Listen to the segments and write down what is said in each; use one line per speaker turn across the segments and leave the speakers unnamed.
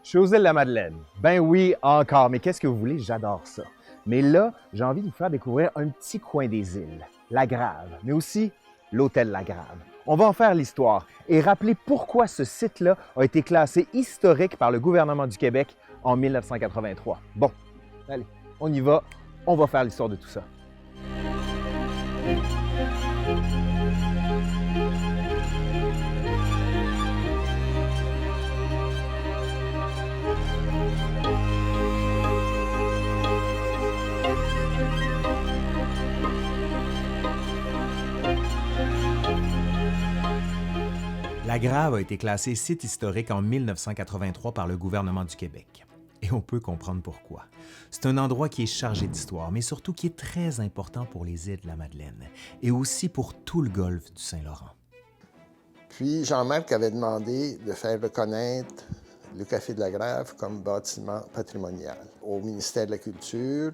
Je suis aux îles-de-la-Madeleine. Ben oui, encore, mais qu'est-ce que vous voulez? J'adore ça. Mais là, j'ai envie de vous faire découvrir un petit coin des îles, la Grave, mais aussi l'hôtel La Grave. On va en faire l'histoire et rappeler pourquoi ce site-là a été classé historique par le gouvernement du Québec en 1983. Bon, allez, on y va, on va faire l'histoire de tout ça.
La Grave a été classée site historique en 1983 par le gouvernement du Québec. Et on peut comprendre pourquoi. C'est un endroit qui est chargé d'histoire, mais surtout qui est très important pour les îles de la Madeleine et aussi pour tout le golfe du Saint-Laurent.
Puis Jean-Marc avait demandé de faire reconnaître le Café de la Grave comme bâtiment patrimonial au ministère de la Culture.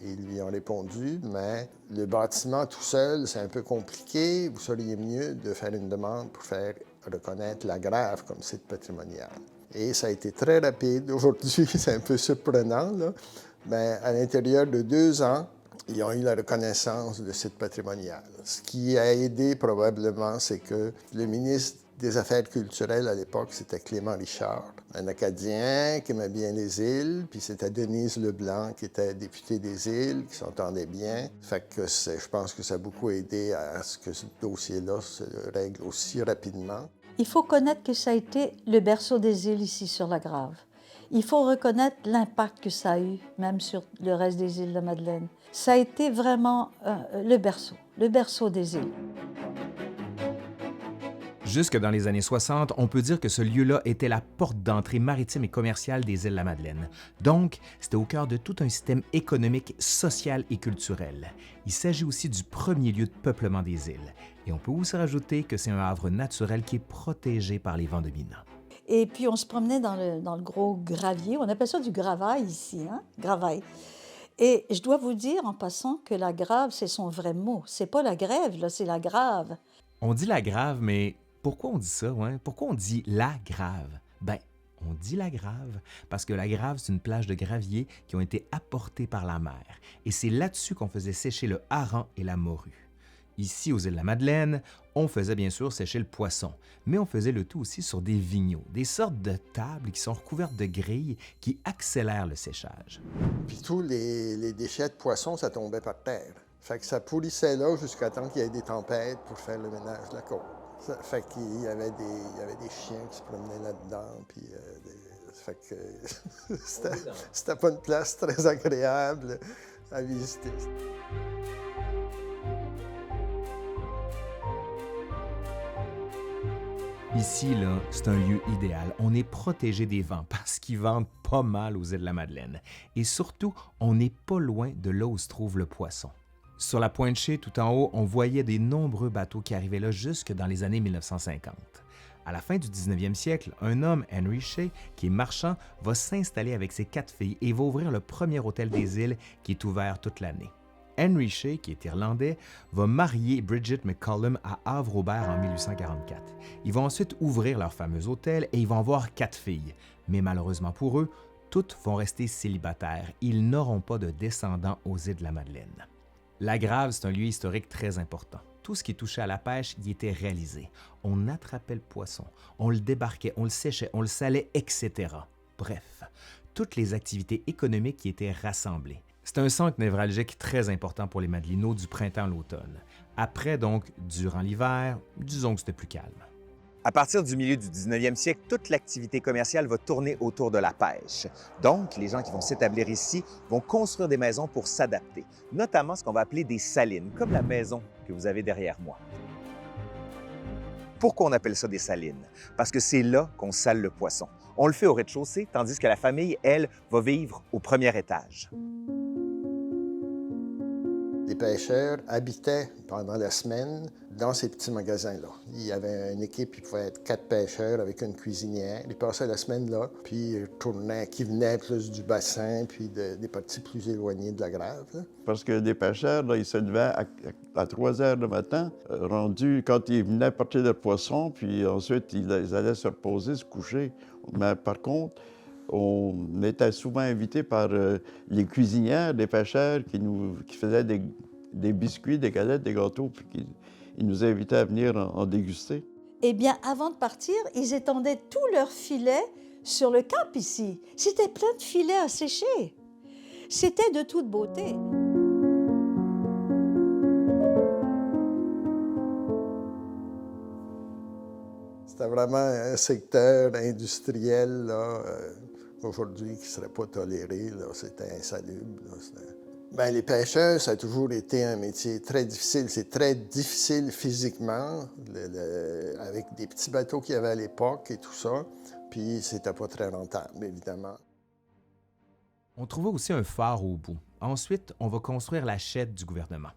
Ils lui ont répondu, mais le bâtiment tout seul, c'est un peu compliqué. Vous seriez mieux de faire une demande pour faire reconnaître la Grave comme site patrimonial. Et ça a été très rapide. Aujourd'hui, c'est un peu surprenant, là. Mais à l'intérieur de 2 ans, ils ont eu la reconnaissance de site patrimonial. Ce qui a aidé probablement, c'est que le ministre des Affaires culturelles à l'époque, c'était Clément Richard, un Acadien qui aimait bien les îles, puis c'était Denise Leblanc qui était députée des îles, qui s'entendait bien. Fait que je pense que ça a beaucoup aidé à ce que ce dossier-là se règle aussi rapidement.
Il faut connaître que ça a été le berceau des îles ici sur la Grave. Il faut reconnaître l'impact que ça a eu, même sur le reste des îles de la Madeleine. Ça a été vraiment le berceau des îles.
Jusque dans les années 60, on peut dire que ce lieu-là était la porte d'entrée maritime et commerciale des îles de la Madeleine. Donc, c'était au cœur de tout un système économique, social et culturel. Il s'agit aussi du premier lieu de peuplement des îles. Et on peut aussi rajouter que c'est un havre naturel qui est protégé par les vents dominants.
Et puis, on se promenait dans le gros gravier. On appelle ça du gravail ici, hein? Gravail. Et je dois vous dire, en passant, que la Grave, c'est son vrai mot. C'est pas la grève, là, c'est la Grave.
On dit la Grave, mais pourquoi on dit ça, hein? Pourquoi on dit la Grave? Ben, on dit la Grave parce que la Grave, c'est une plage de gravier qui ont été apportés par la mer. Et c'est là-dessus qu'on faisait sécher le hareng et la morue. Ici, aux îles de la Madeleine, on faisait bien sûr sécher le poisson, mais on faisait le tout aussi sur des vigneaux, des sortes de tables qui sont recouvertes de grilles qui accélèrent le séchage.
Puis tous les déchets de poisson, ça tombait par terre. Fait que ça pourrissait là jusqu'à temps qu'il y ait des tempêtes pour faire le ménage de la côte. Ça fait qu'il y avait des chiens qui se promenaient là-dedans, puis fait que c'était pas une place très agréable à visiter.
Ici, là, c'est un lieu idéal. On est protégé des vents parce qu'ils vendent pas mal aux îles de la Madeleine. Et surtout, on n'est pas loin de là où se trouve le poisson. Sur la pointe Shea, tout en haut, on voyait des nombreux bateaux qui arrivaient là jusque dans les années 1950. À la fin du 19e siècle, un homme, Henry Shea, qui est marchand, va s'installer avec ses 4 filles et va ouvrir le premier hôtel des îles qui est ouvert toute l'année. Henry Shea, qui est irlandais, va marier Bridget McCollum à Havre-Aubert en 1844. Ils vont ensuite ouvrir leur fameux hôtel et ils vont avoir 4 filles. Mais malheureusement pour eux, toutes vont rester célibataires. Ils n'auront pas de descendants aux îles de la Madeleine. La Grave, c'est un lieu historique très important. Tout ce qui touchait à la pêche y était réalisé. On attrapait le poisson, on le débarquait, on le séchait, on le salait, etc. Bref, toutes les activités économiques y étaient rassemblées. C'est un centre névralgique très important pour les Madelinots du printemps à l'automne. Après, donc, durant l'hiver, disons que c'était plus calme.
À partir du milieu du 19e siècle, toute l'activité commerciale va tourner autour de la pêche. Donc, les gens qui vont s'établir ici vont construire des maisons pour s'adapter, notamment ce qu'on va appeler des salines, comme la maison que vous avez derrière moi. Pourquoi on appelle ça des salines? Parce que c'est là qu'on sale le poisson. On le fait au rez-de-chaussée, tandis que la famille, elle, va vivre au premier étage.
Les pêcheurs habitaient pendant la semaine dans ces petits magasins-là. Il y avait une équipe, il pouvait être 4 pêcheurs avec une cuisinière. Ils passaient la semaine là, puis ils retournaient, qui venaient plus du bassin, puis des parties plus éloignées de la Grave, là.
Parce que les pêcheurs, là, ils se levaient à 3 heures du matin, rendus quand ils venaient porter leur poisson, puis ensuite ils allaient se reposer, se coucher. Mais par contre, on était souvent invités par les cuisinières, des pêcheurs qui faisaient des biscuits, des galettes, des gâteaux, puis ils nous invitaient à venir en déguster.
Eh bien, avant de partir, ils étendaient tous leurs filets sur le cap ici. C'était plein de filets à sécher. C'était de toute beauté.
C'était vraiment un secteur industriel là, aujourd'hui qui ne serait pas toléré. C'était insalubre. Bien, les pêcheurs, ça a toujours été un métier très difficile. C'est très difficile physiquement, avec des petits bateaux qu'il y avait à l'époque et tout ça. Puis, c'était pas très rentable, évidemment.
On trouvait aussi un phare au bout. Ensuite, on va construire la chaîne du gouvernement.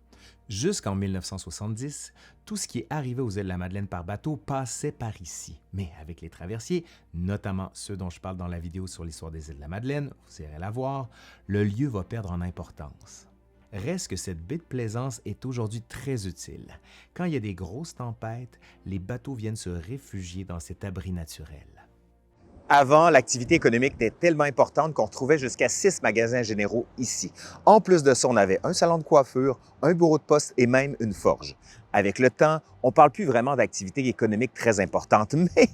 Jusqu'en 1970, tout ce qui est arrivé aux îles de la Madeleine par bateau passait par ici. Mais avec les traversiers, notamment ceux dont je parle dans la vidéo sur l'histoire des îles de la Madeleine, vous irez la voir, le lieu va perdre en importance. Reste que cette baie de Plaisance est aujourd'hui très utile. Quand il y a des grosses tempêtes, les bateaux viennent se réfugier dans cet abri naturel.
Avant, l'activité économique était tellement importante qu'on retrouvait jusqu'à 6 magasins généraux ici. En plus de ça, on avait un salon de coiffure, un bureau de poste et même une forge. Avec le temps, on ne parle plus vraiment d'activité économique très importante, mais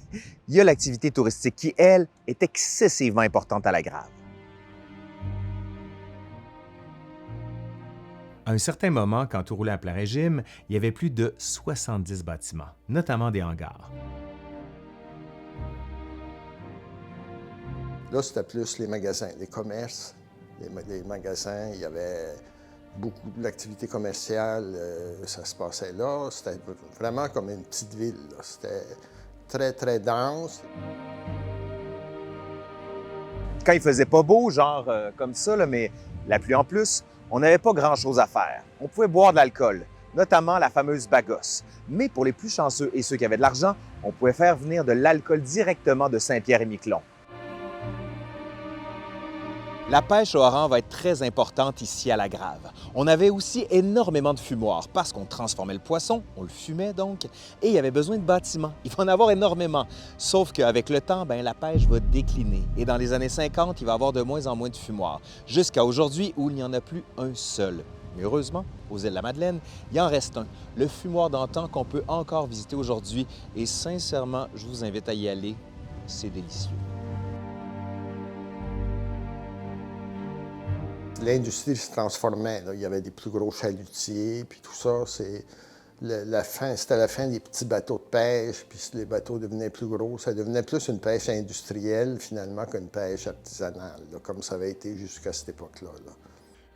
il y a l'activité touristique qui, elle, est excessivement importante à la Grave.
À un certain moment, quand tout roulait à plein régime, il y avait plus de 70 bâtiments, notamment des hangars.
Là, c'était plus les magasins, les commerces, les magasins. Il y avait beaucoup d'activités commerciales, ça se passait là. C'était vraiment comme une petite ville. C'était très, très dense.
Quand il faisait pas beau, genre comme ça, là, mais la pluie en plus, on n'avait pas grand-chose à faire. On pouvait boire de l'alcool, notamment la fameuse bagosse. Mais pour les plus chanceux et ceux qui avaient de l'argent, on pouvait faire venir de l'alcool directement de Saint-Pierre-et-Miquelon. La pêche au hareng va être très importante ici à la Grave. On avait aussi énormément de fumoirs parce qu'on transformait le poisson, on le fumait donc, et il y avait besoin de bâtiments. Il va en avoir énormément. Sauf qu'avec le temps, la pêche va décliner. Et dans les années 50, il va y avoir de moins en moins de fumoirs, jusqu'à aujourd'hui où il n'y en a plus un seul. Mais heureusement, aux îles de la Madeleine, il en reste un, le fumoir d'antan qu'on peut encore visiter aujourd'hui. Et sincèrement, je vous invite à y aller. C'est délicieux.
L'industrie se transformait. Là. Il y avait des plus gros chalutiers, puis tout ça. C'était la fin des petits bateaux de pêche, puis les bateaux devenaient plus gros. Ça devenait plus une pêche industrielle, finalement, qu'une pêche artisanale, là, comme ça avait été jusqu'à cette époque-là. Là.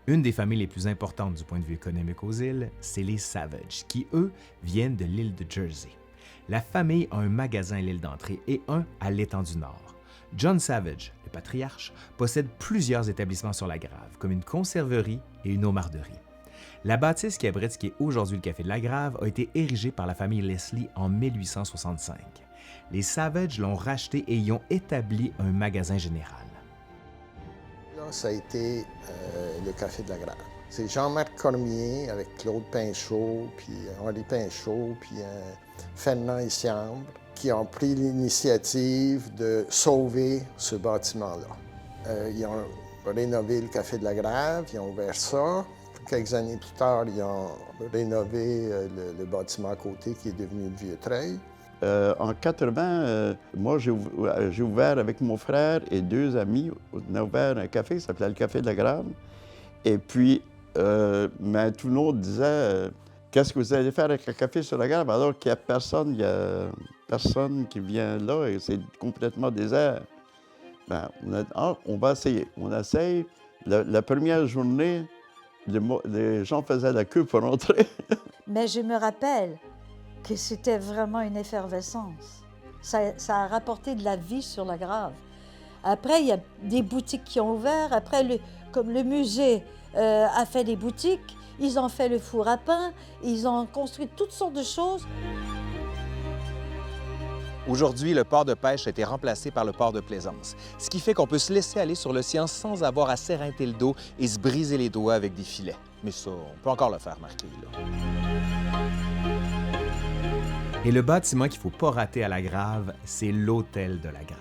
Une des familles les plus importantes du point de vue économique aux îles, c'est les Savage, qui, eux, viennent de l'île de Jersey. La famille a un magasin à l'île d'Entrée et un à l'étang du Nord. John Savage, le patriarche, possède plusieurs établissements sur la Grave, comme une conserverie et une aumarderie. La bâtisse qui abrite ce qui est aujourd'hui le Café de la Grave a été érigée par la famille Leslie en 1865. Les Savage l'ont racheté et y ont établi un magasin général.
Là, ça a été le Café de la Grave. C'est Jean-Marc Cormier avec Claude Pinchot, puis Henri Pinchot, puis Fernand Issiambre, qui ont pris l'initiative de sauver ce bâtiment-là. Ils ont rénové le Café de la Grave, ils ont ouvert ça. Quelques années plus tard, ils ont rénové le bâtiment à côté qui est devenu le Vieux-Treuil.
En 80, moi, j'ai ouvert avec mon frère et deux amis, on a ouvert un café qui s'appelait le Café de la Grave. Et puis, tout le monde disait qu'est-ce que vous allez faire avec le café sur la Grave alors qu'il n'y a personne, qui vient là et c'est complètement désert. On va essayer. On essaye. La première journée, les gens faisaient la queue pour entrer.
Mais je me rappelle que c'était vraiment une effervescence. Ça a rapporté de la vie sur la Grave. Après, il y a des boutiques qui ont ouvert. Après, comme le musée a fait des boutiques, ils ont fait le four à pain, ils ont construit toutes sortes de choses.
Aujourd'hui, le port de pêche a été remplacé par le port de plaisance, ce qui fait qu'on peut se laisser aller sur l'océan sans avoir à s'éreinter le dos et se briser les doigts avec des filets. Mais ça, on peut encore le faire marquer, là. Et le bâtiment qu'il ne faut pas rater à la Grave, c'est l'hôtel de la Grave.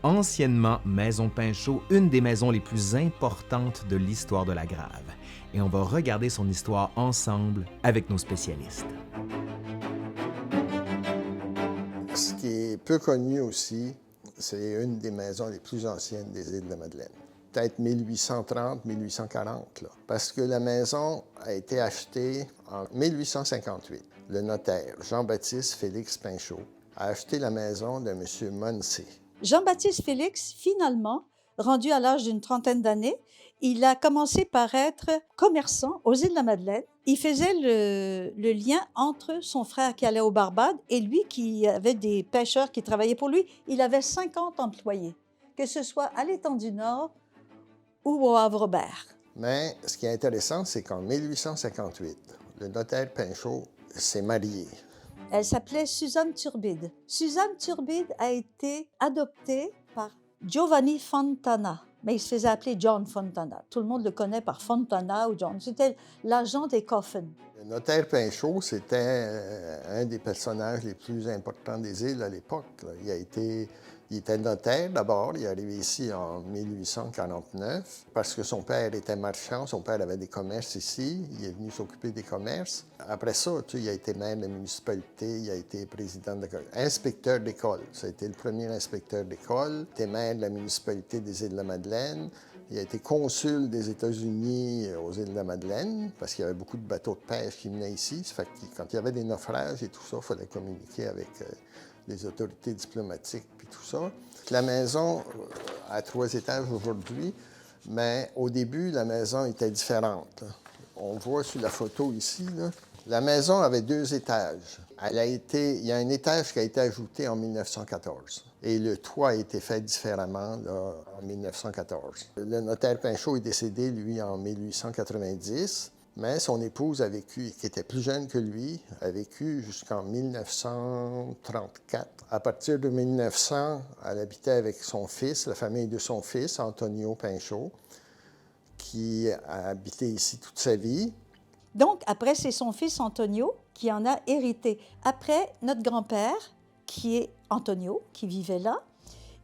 Anciennement Maison Pinchot, une des maisons les plus importantes de l'histoire de la Grave. Et on va regarder son histoire ensemble avec nos spécialistes.
Ce qui est peu connu aussi, c'est une des maisons les plus anciennes des îles de la Madeleine. Peut-être 1830, 1840, là. Parce que la maison a été achetée en 1858. Le notaire Jean-Baptiste Félix Pinchot a acheté la maison de M. Munsey.
Jean-Baptiste Félix, finalement, rendu à l'âge d'une trentaine d'années, il a commencé par être commerçant aux îles de la Madeleine. Il faisait le lien entre son frère qui allait aux Barbades et lui qui avait des pêcheurs qui travaillaient pour lui. Il avait 50 employés, que ce soit à l'étang du Nord ou au Havre-Robert.
Mais ce qui est intéressant, c'est qu'en 1858, le notaire Pinchot s'est marié.
Elle s'appelait Suzanne Turbide. Suzanne Turbide a été adoptée par Giovanni Fontana, mais il se faisait appeler John Fontana. Tout le monde le connaît par Fontana ou John. C'était l'agent des Coffins.
Le notaire Pinchot, c'était un des personnages les plus importants des îles à l'époque. Il était notaire d'abord, il est arrivé ici en 1849 parce que son père était marchand, son père avait des commerces ici, il est venu s'occuper des commerces. Après ça, il a été maire de la municipalité, il a été président de inspecteur d'école. Ça a été le premier inspecteur d'école, il était maire de la municipalité des îles de la Madeleine. Il a été consul des États-Unis aux îles de la Madeleine parce qu'il y avait beaucoup de bateaux de pêche qui venaient ici. Ça fait que quand il y avait des naufrages et tout ça, il fallait communiquer avec les autorités diplomatiques puis tout ça. La maison a 3 étages aujourd'hui, mais au début, la maison était différente. On voit sur la photo ici, là, la maison avait 2 étages. Il y a un étage qui a été ajouté en 1914 et le toit a été fait différemment là, en 1914. Le notaire Pinchot est décédé, lui, en 1890. Mais son épouse a vécu, qui était plus jeune que lui, a vécu jusqu'en 1934. À partir de 1900, elle habitait avec son fils, la famille de son fils, Antonio Pinchot, qui a habité ici toute sa vie.
Donc, après, c'est son fils Antonio qui en a hérité. Après, notre grand-père, qui est Antonio, qui vivait là,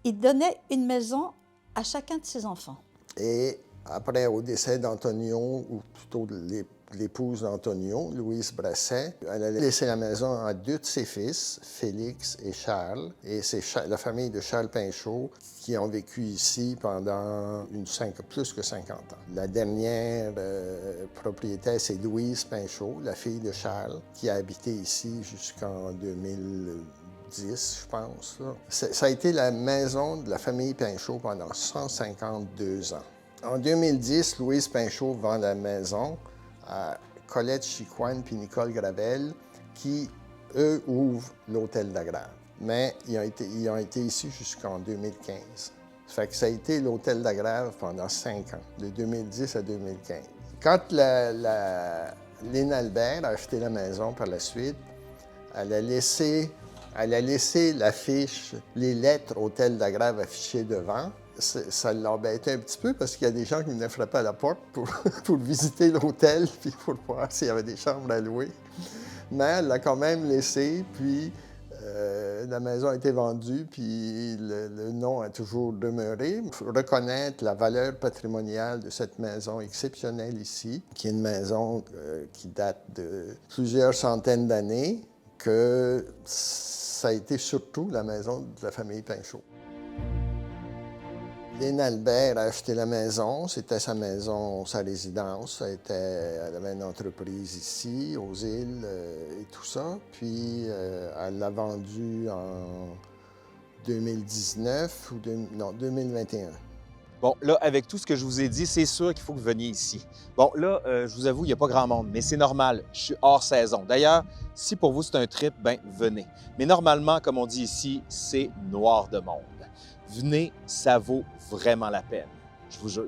il donnait une maison à chacun de ses enfants.
Et après, au décès d'Antonio, ou plutôt de l'épouse d'Antonio, Louise Brasset, elle a laissé la maison à 2 de ses fils, Félix et Charles. Et c'est la famille de Charles Pinchot qui ont vécu ici pendant plus que 50 ans. La dernière propriétaire, c'est Louise Pinchot, la fille de Charles, qui a habité ici jusqu'en 2010, je pense. Ça a été la maison de la famille Pinchot pendant 152 ans. En 2010, Louise Pinchot vend la maison à Colette Chicoine puis Nicole Gravel, qui, eux, ouvrent l'Hôtel de la Grave. Mais ils ont été ici jusqu'en 2015. Ça fait que ça a été l'Hôtel de la Grave pendant 5 ans, de 2010 à 2015. Quand Lynn Albert a acheté la maison par la suite, elle a laissé l'affiche, les lettres Hôtel de la Grave affichées devant. Ça l'embêtait un petit peu parce qu'il y a des gens qui venaient frapper à la porte pour visiter l'hôtel puis pour voir s'il y avait des chambres à louer. Mais elle l'a quand même laissé, puis la maison a été vendue, puis le nom a toujours demeuré. Il faut reconnaître la valeur patrimoniale de cette maison exceptionnelle ici, qui est une maison qui date de plusieurs centaines d'années, que ça a été surtout la maison de la famille Pinchot. Lynn Albert a acheté la maison. C'était sa maison, sa résidence. Elle avait une entreprise ici, aux îles et tout ça. Puis, elle l'a vendue en 2019 ou 2021.
Bon, là, avec tout ce que je vous ai dit, c'est sûr qu'il faut que vous veniez ici. Bon, là, je vous avoue, il n'y a pas grand monde, mais c'est normal. Je suis hors saison. D'ailleurs, si pour vous c'est un trip, ben venez. Mais normalement, comme on dit ici, c'est noir de monde. Venez, ça vaut vraiment la peine. Je vous jure.